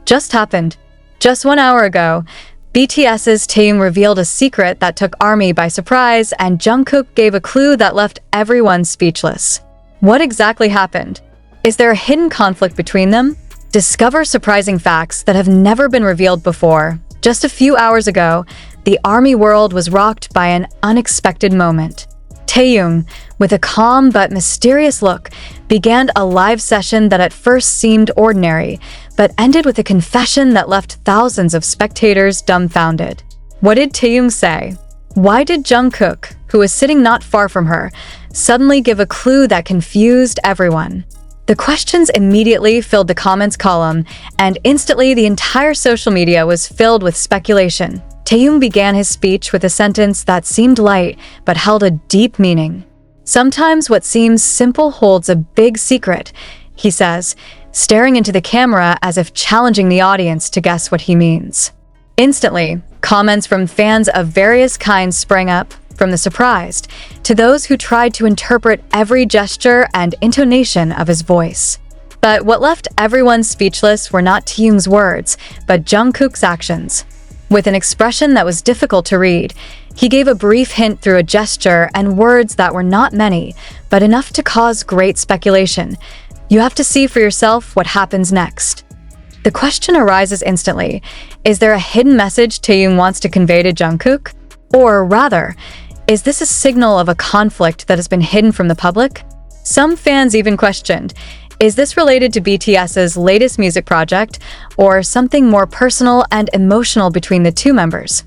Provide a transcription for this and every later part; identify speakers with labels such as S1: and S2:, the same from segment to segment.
S1: just happened. Just 1 hour ago, BTS's Taehyung revealed a secret that took ARMY by surprise, and Jungkook gave a clue that left everyone speechless. What exactly happened? Is there a hidden conflict between them? Discover surprising facts that have never been revealed before. Just a few hours ago, the ARMY world was rocked by an unexpected moment. Taehyung, with a calm but mysterious look, began a live session that at first seemed ordinary, but ended with a confession that left thousands of spectators dumbfounded. What did Taehyung say? Why did Jungkook, who was sitting not far from her, suddenly give a clue that confused everyone? The questions immediately filled the comments column, and instantly the entire social media was filled with speculation. Taehyung began his speech with a sentence that seemed light but held a deep meaning. Sometimes what seems simple holds a big secret, he says, staring into the camera as if challenging the audience to guess what he means. Instantly, comments from fans of various kinds sprang up, from the surprised to those who tried to interpret every gesture and intonation of his voice. But what left everyone speechless were not Taehyung's words, but Jungkook's actions. With an expression that was difficult to read, he gave a brief hint through a gesture and words that were not many, but enough to cause great speculation. You have to see for yourself what happens next. The question arises instantly. Is there a hidden message Taehyung wants to convey to Jungkook? Or rather, is this a signal of a conflict that has been hidden from the public? Some fans even questioned, is this related to BTS's latest music project, or something more personal and emotional between the two members?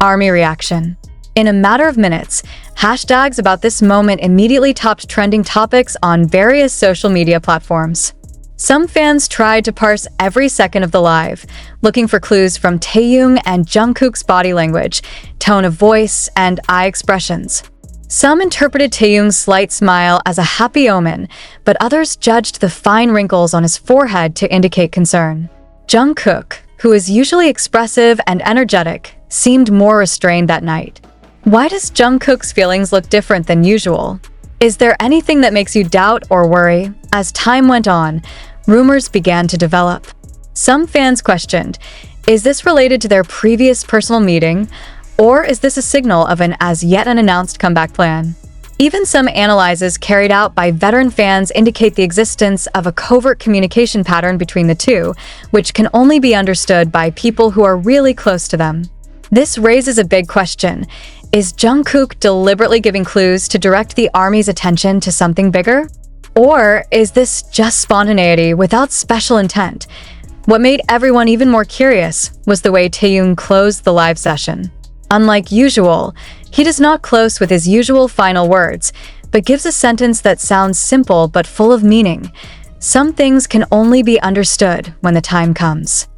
S1: ARMY reaction. In a matter of minutes, hashtags about this moment immediately topped trending topics on various social media platforms. Some fans tried to parse every second of the live, looking for clues from Taehyung and Jungkook's body language, tone of voice, and eye expressions. Some interpreted Taehyung's slight smile as a happy omen, but others judged the fine wrinkles on his forehead to indicate concern. Jungkook, who is usually expressive and energetic, seemed more restrained that night. Why does Jungkook's feelings look different than usual? Is there anything that makes you doubt or worry? As time went on, rumors began to develop. Some fans questioned, is this related to their previous personal meeting? Or is this a signal of an as-yet unannounced comeback plan? Even some analyses carried out by veteran fans indicate the existence of a covert communication pattern between the two, which can only be understood by people who are really close to them. This raises a big question. Is Jungkook deliberately giving clues to direct the ARMY's attention to something bigger? Or is this just spontaneity without special intent? What made everyone even more curious was the way Taehyung closed the live session. Unlike usual, he does not close with his usual final words, but gives a sentence that sounds simple but full of meaning. Some things can only be understood when the time comes.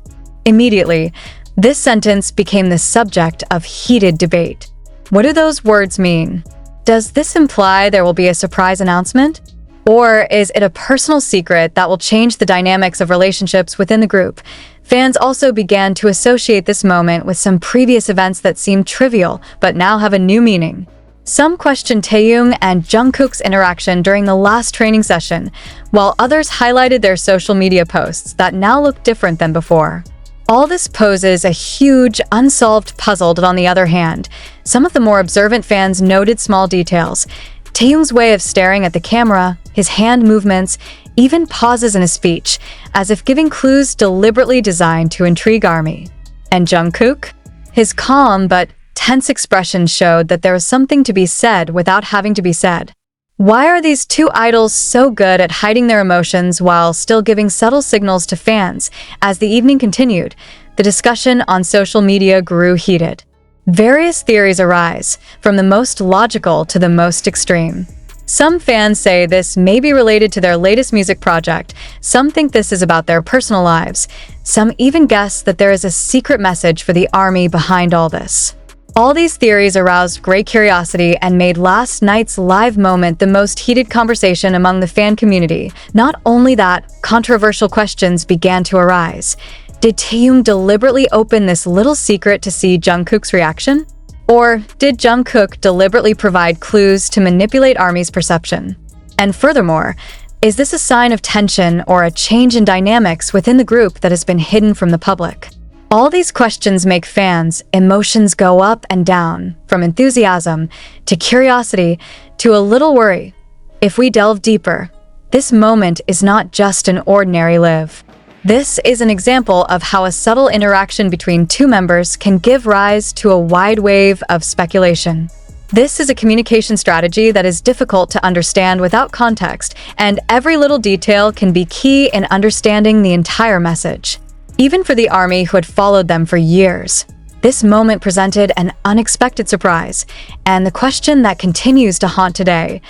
S1: Immediately, this sentence became the subject of heated debate. What do those words mean? Does this imply there will be a surprise announcement? Or is it a personal secret that will change the dynamics of relationships within the group? Fans also began to associate this moment with some previous events that seemed trivial but now have a new meaning. Some questioned Taehyung and Jungkook's interaction during the last training session, while others highlighted their social media posts that now look different than before. All this poses a huge, unsolved puzzle, but on the other hand, some of the more observant fans noted small details. Taehyung's way of staring at the camera, his hand movements, even pauses in his speech, as if giving clues deliberately designed to intrigue ARMY. And Jungkook? His calm but tense expression showed that there was something to be said without having to be said. Why are these two idols so good at hiding their emotions while still giving subtle signals to fans? As the evening continued, the discussion on social media grew heated. Various theories arise, from the most logical to the most extreme. Some fans say this may be related to their latest music project. Some think this is about their personal lives. Some even guess that there is a secret message for the ARMY behind all this. All these theories aroused great curiosity and made last night's live moment the most heated conversation among the fan community. Not only that, controversial questions began to arise. Did Taehyung deliberately open this little secret to see Jungkook's reaction? Or did Jungkook deliberately provide clues to manipulate ARMY's perception? And furthermore, Is this a sign of tension or a change in dynamics within the group that has been hidden from the public? All these questions make fans' emotions go up and down, from enthusiasm to curiosity to a little worry. If we delve deeper, this moment is not just an ordinary live. This is an example of how a subtle interaction between two members can give rise to a wide wave of speculation. This is a communication strategy that is difficult to understand without context, and every little detail can be key in understanding the entire message. Even for the army who had followed them for years, this moment presented an unexpected surprise, and the question that continues to haunt today: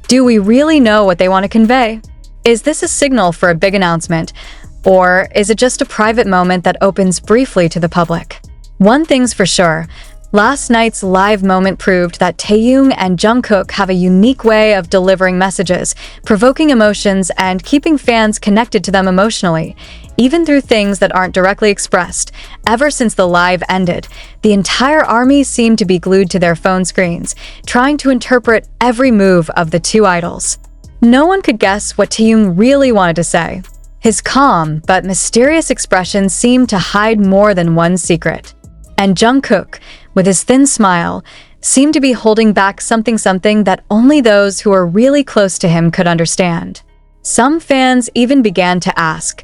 S1: do we really know what they want to convey? Is this a signal for a big announcement, or is it just a private moment that opens briefly to the public? One thing's for sure. Last night's live moment proved that Taehyung and Jungkook have a unique way of delivering messages, provoking emotions, and keeping fans connected to them emotionally, even through things that aren't directly expressed. Ever since the live ended, the entire army seemed to be glued to their phone screens, trying to interpret every move of the two idols. No one could guess what Taehyung really wanted to say. His calm but mysterious expression seemed to hide more than one secret. And Jungkook, with his thin smile, seemed to be holding back something that only those who were really close to him could understand. Some fans even began to ask,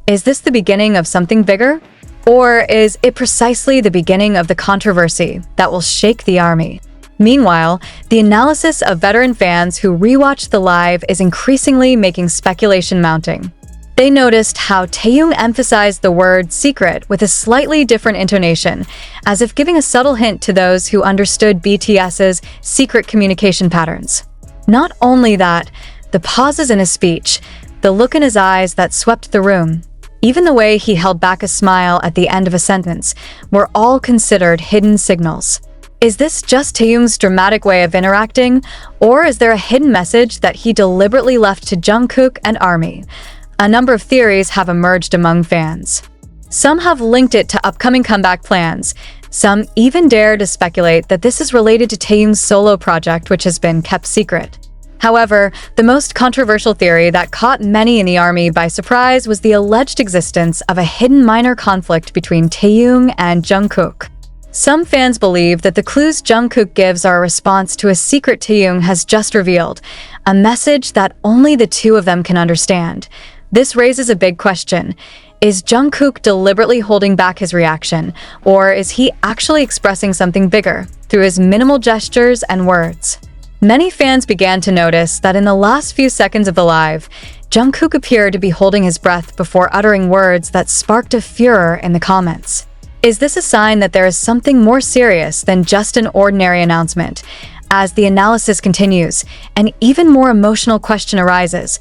S1: is this the beginning of something bigger? Or is it precisely the beginning of the controversy that will shake the army? Meanwhile, the analysis of veteran fans who rewatched the live is increasingly making speculation mounting. They noticed how Taehyung emphasized the word secret with a slightly different intonation, as if giving a subtle hint to those who understood BTS's secret communication patterns. Not only that, the pauses in his speech, the look in his eyes that swept the room, even the way he held back a smile at the end of a sentence, were all considered hidden signals. Is this just Taehyung's dramatic way of interacting, or is there a hidden message that he deliberately left to Jungkook and ARMY? A number of theories have emerged among fans. Some have linked it to upcoming comeback plans. Some even dare to speculate that this is related to Taehyung's solo project, which has been kept secret. However, the most controversial theory that caught many in the army by surprise was the alleged existence of a hidden minor conflict between Taehyung and Jungkook. Some fans believe that the clues Jungkook gives are a response to a secret Taehyung has just revealed, a message that only the two of them can understand. This raises a big question. Is Jungkook deliberately holding back his reaction, or is he actually expressing something bigger through his minimal gestures and words? Many fans began to notice that in the last few seconds of the live, Jungkook appeared to be holding his breath before uttering words that sparked a furor in the comments. Is this a sign that there is something more serious than just an ordinary announcement? As the analysis continues, an even more emotional question arises.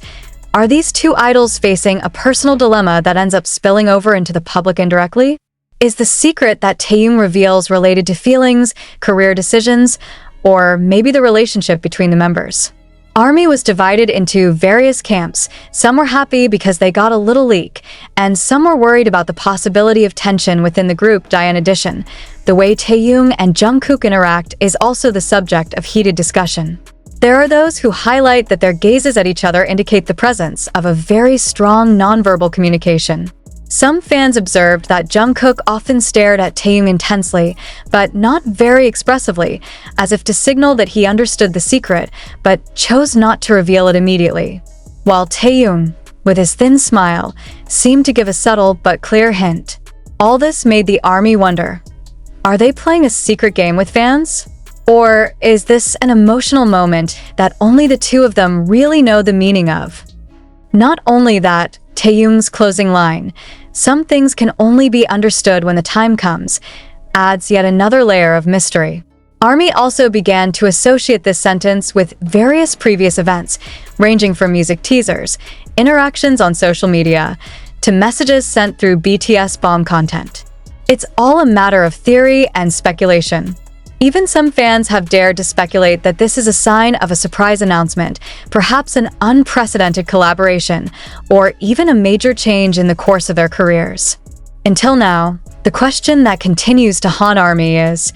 S1: Are these two idols facing a personal dilemma that ends up spilling over into the public indirectly? Is the secret that Taehyung reveals related to feelings, career decisions, or maybe the relationship between the members? ARMY was divided into various camps. Some were happy because they got a little leak, and some were worried about the possibility of tension within the group. In addition, the way Taehyung and Jungkook interact is also the subject of heated discussion. There are those who highlight that their gazes at each other indicate the presence of a very strong nonverbal communication. Some fans observed that Jungkook often stared at Taehyung intensely, but not very expressively, as if to signal that he understood the secret, but chose not to reveal it immediately. While Taehyung, with his thin smile, seemed to give a subtle but clear hint. All this made the army wonder, are they playing a secret game with fans? Or is this an emotional moment that only the two of them really know the meaning of? Not only that, Taehyung's closing line, "Some things can only be understood when the time comes," adds yet another layer of mystery. ARMY also began to associate this sentence with various previous events, ranging from music teasers, interactions on social media, to messages sent through BTS bomb content. It's all a matter of theory and speculation. Even some fans have dared to speculate that this is a sign of a surprise announcement, perhaps an unprecedented collaboration, or even a major change in the course of their careers. Until now, the question that continues to haunt ARMY is,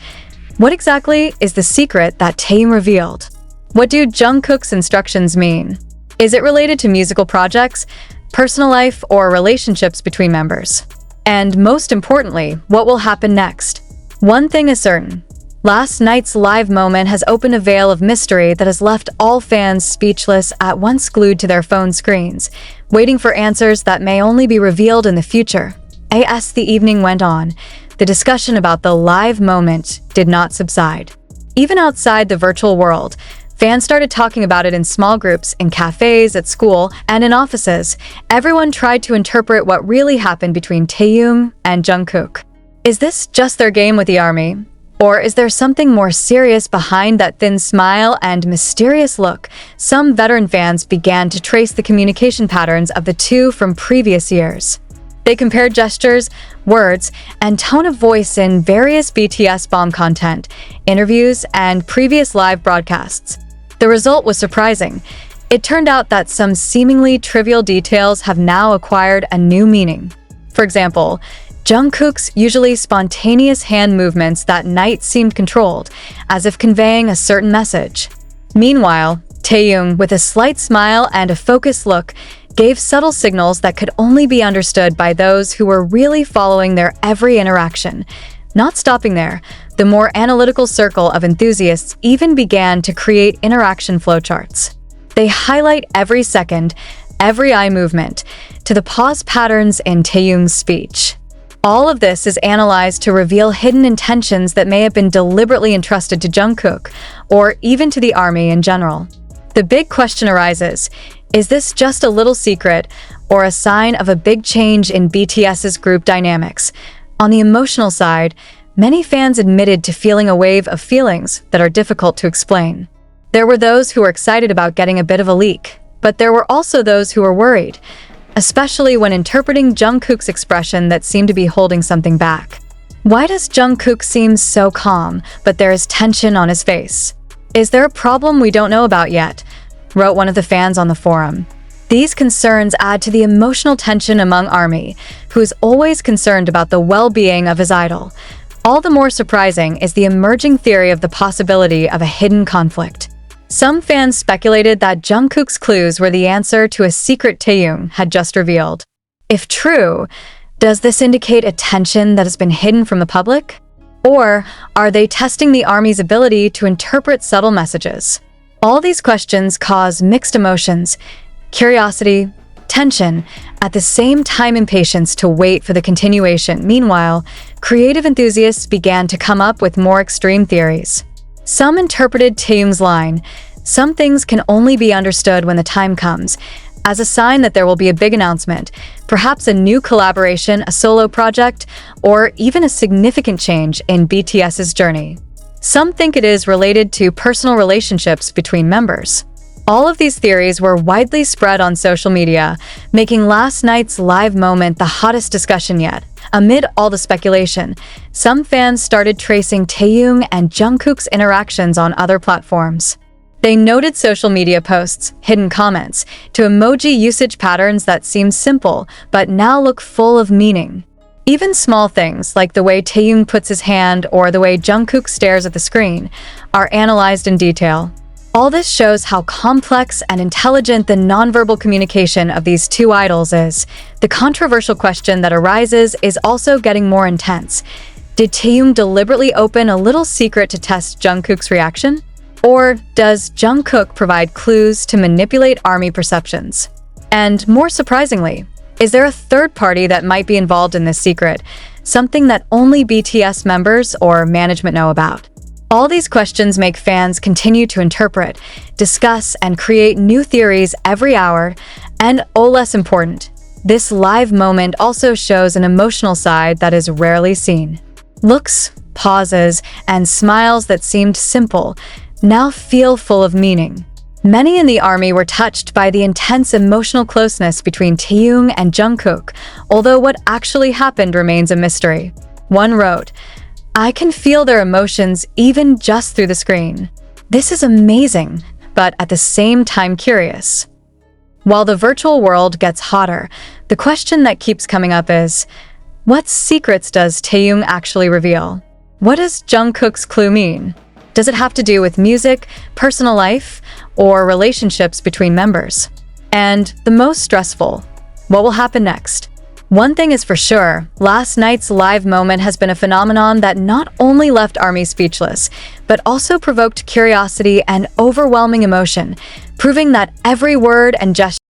S1: what exactly is the secret that Taehyung revealed? What do Jungkook's instructions mean? Is it related to musical projects, personal life, or relationships between members? And most importantly, what will happen next? One thing is certain. Last night's live moment has opened a veil of mystery that has left all fans speechless, at once glued to their phone screens, waiting for answers that may only be revealed in the future. As the evening went on, the discussion about the live moment did not subside. Even outside the virtual world, fans started talking about it in small groups, in cafes, at school, and in offices. Everyone tried to interpret what really happened between Taehyung and Jungkook. Is this just their game with the ARMY? Or is there something more serious behind that thin smile and mysterious look? Some veteran fans began to trace the communication patterns of the two from previous years. They compared gestures, words, and tone of voice in various BTS bomb content, interviews, and previous live broadcasts. The result was surprising. It turned out that some seemingly trivial details have now acquired a new meaning. For example, Jungkook's usually spontaneous hand movements that night seemed controlled, as if conveying a certain message. Meanwhile, Taehyung, with a slight smile and a focused look, gave subtle signals that could only be understood by those who were really following their every interaction. Not stopping there, the more analytical circle of enthusiasts even began to create interaction flowcharts. They highlight every second, every eye movement, to the pause patterns in Taehyung's speech. All of this is analyzed to reveal hidden intentions that may have been deliberately entrusted to Jungkook, or even to the ARMY in general. The big question arises, is this just a little secret, or a sign of a big change in BTS's group dynamics? On the emotional side, many fans admitted to feeling a wave of feelings that are difficult to explain. There were those who were excited about getting a bit of a leak, but there were also those who were worried, especially when interpreting Jungkook's expression that seemed to be holding something back. Why does Jungkook seem so calm, but there is tension on his face? Is there a problem we don't know about yet? Wrote one of the fans on the forum. These concerns add to the emotional tension among ARMY, who is always concerned about the well-being of his idol. All the more surprising is the emerging theory of the possibility of a hidden conflict. Some fans speculated that Jungkook's clues were the answer to a secret Taehyung had just revealed. If true, does this indicate a tension that has been hidden from the public? Or are they testing the ARMY's ability to interpret subtle messages? All these questions cause mixed emotions, curiosity, tension, at the same time impatience to wait for the continuation. Meanwhile, creative enthusiasts began to come up with more extreme theories. Some interpreted Taehyung's line, "Some things can only be understood when the time comes," as a sign that there will be a big announcement, perhaps a new collaboration, a solo project, or even a significant change in BTS's journey. Some think it is related to personal relationships between members. All of these theories were widely spread on social media, making last night's live moment the hottest discussion yet. Amid all the speculation, some fans started tracing Taehyung and Jungkook's interactions on other platforms. They noted social media posts, hidden comments, to emoji usage patterns that seemed simple but now look full of meaning. Even small things like the way Taehyung puts his hand or the way Jungkook stares at the screen are analyzed in detail. All this shows how complex and intelligent the nonverbal communication of these two idols is. The controversial question that arises is also getting more intense. Did Taehyung deliberately open a little secret to test Jungkook's reaction? Or does Jungkook provide clues to manipulate ARMY perceptions? And more surprisingly, is there a third party that might be involved in this secret, something that only BTS members or management know about? All these questions make fans continue to interpret, discuss, and create new theories every hour. And less important, this live moment also shows an emotional side that is rarely seen. Looks, pauses, and smiles that seemed simple now feel full of meaning. Many in the ARMY were touched by the intense emotional closeness between Taehyung and Jungkook, although what actually happened remains a mystery. One wrote, "I can feel their emotions even just through the screen. This is amazing, but at the same time curious." While the virtual world gets hotter, the question that keeps coming up is, what secrets does Taehyung actually reveal? What does Jungkook's clue mean? Does it have to do with music, personal life, or relationships between members? And the most stressful. What will happen next? One thing is for sure, last night's live moment has been a phenomenon that not only left ARMY speechless, but also provoked curiosity and overwhelming emotion, proving that every word and gesture